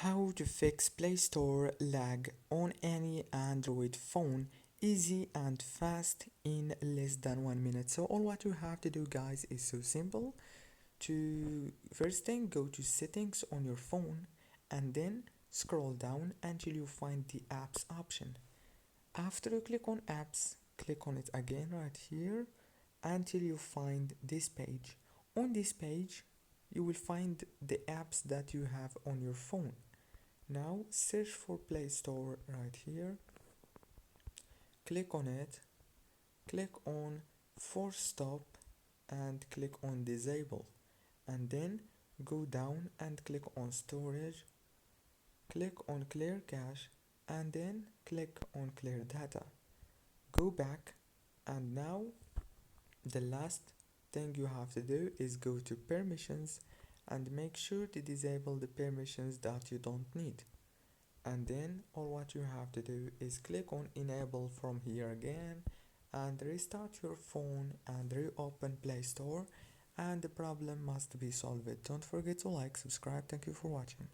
How to fix Play Store lag on any Android phone easy and fast in less than 1 minute. So all what you have to do guys is so simple. To first thing, go to settings on your phone and then scroll down until you find the apps option. After you click on apps, click on it again right here until you find this page. On this page you will find the apps that you have on your phone. Now search for Play Store right here, click on it, click on Force Stop and click on Disable, and then go down and click on Storage, click on Clear Cache and then click on Clear Data. Go back, and now the last thing you have to do is go to Permissions and make sure to disable the permissions that you don't need. And then all what you have to do is click on enable from here again and restart your phone and reopen Play Store, and the problem must be solved. Don't forget to like, subscribe. Thank you for watching.